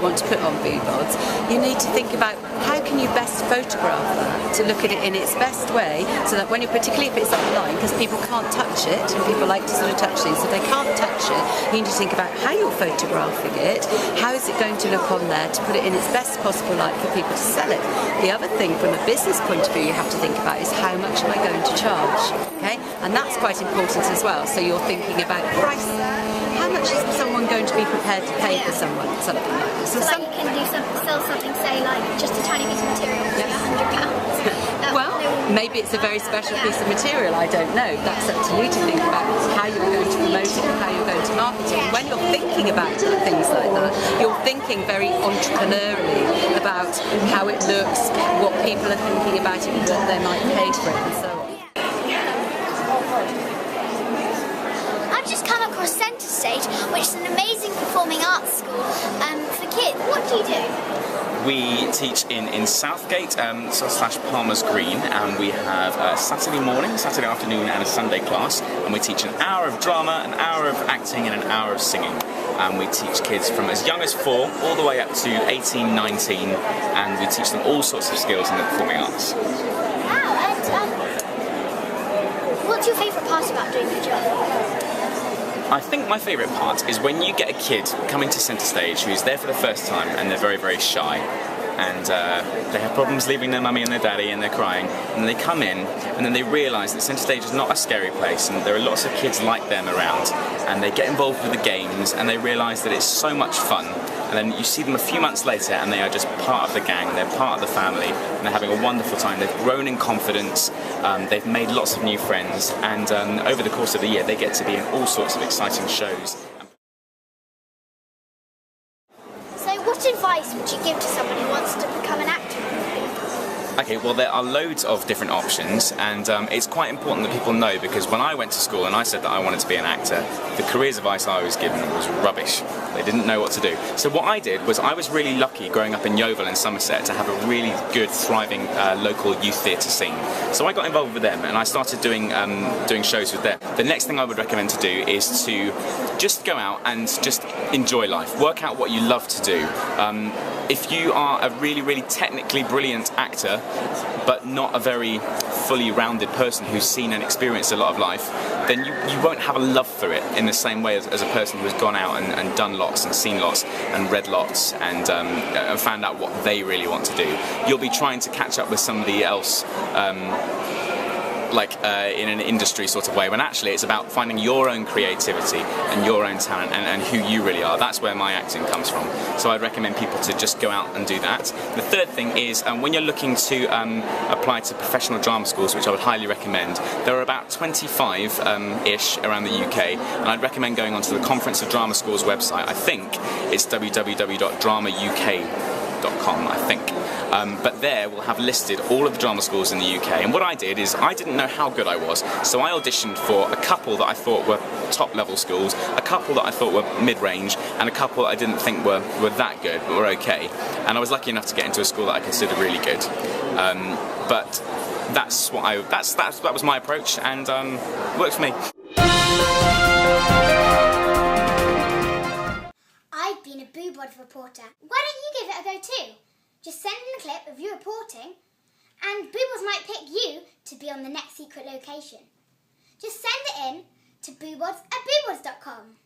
want to put on Bods, you need to think about how can you best photograph that to look at it in its best way, so that when you, particularly if it's online, because people can't touch it, and people like to sort of touch things, so they can't touch it, you need to think about how you're photographing it, how is it going to look on there to put it in its best possible light for people to sell it. The other thing from a business point of view you have to think about is how much am I going to charge, okay? And that's quite important as well, so you're thinking about price. How much is someone going to be prepared to pay for something like this? So like you can sell something, say like just a tiny piece of material for £100. Well, maybe it's a very special piece of material, I don't know. That's up to you to think about how you're going to promote it and how you're going to market it. And when you're thinking about things like that, you're thinking very entrepreneurially about how it looks, what people are thinking about it, what they might pay for it, and so on. I've just come across Centre Stage, which is an amazing performing arts school for kids. What do you do? We teach in Southgate slash Palmer's Green, and we have a Saturday morning, Saturday afternoon and a Sunday class, and we teach an hour of drama, an hour of acting and an hour of singing. And we teach kids from as young as 4 all the way up to 18, 19, and we teach them all sorts of skills in the performing arts. Wow, and what's your favourite part about doing the job? I think my favourite part is when you get a kid coming to Centre Stage who's there for the first time and they're very, very shy, and they have problems leaving their mummy and their daddy and they're crying, and they come in and then they realise that Centre Stage is not a scary place and there are lots of kids like them around, and they get involved with the games and they realise that it's so much fun, and then you see them a few months later and they are just part of the gang, they're part of the family, and they're having a wonderful time. They've grown in confidence, they've made lots of new friends, and over the course of the year they get to be in all sorts of exciting shows. What advice would you give to someone who wants to become an actor? Okay, well there are loads of different options, and it's quite important that people know, because when I went to school and I said that I wanted to be an actor, the careers advice I was given was rubbish. They didn't know what to do. So what I did was, I was really lucky growing up in Yeovil in Somerset to have a really good, thriving local youth theatre scene. So I got involved with them and I started doing shows with them. The next thing I would recommend to do is to just go out and just enjoy life. Work out what you love to do. If you are a really, really technically brilliant actor, but not a very fully rounded person who's seen and experienced a lot of life, then you won't have a love for it in the same way as a person who has gone out and done lots and seen lots and read lots and found out what they really want to do. You'll be trying to catch up with somebody else in an industry sort of way, when actually it's about finding your own creativity and your own talent and who you really are. That's where my acting comes from. So I'd recommend people to just go out and do that. The third thing is, when you're looking to apply to professional drama schools, which I would highly recommend, there are about 25-ish around the UK, and I'd recommend going onto the Conference of Drama Schools website. I think it's www.dramauk.com, I think. But there we'll have listed all of the drama schools in the UK, and what I did is, I didn't know how good I was, so I auditioned for a couple that I thought were top level schools, a couple that I thought were mid-range, and a couple that I didn't think were that good, but were okay. And I was lucky enough to get into a school that I considered really good. But that was my approach, and worked for me. I've been a Bods reporter. Why don't you give it a go too? Just send in a clip of you reporting, and Bods might pick you to be on the next secret location. Just send it in to boobods@boobods.com.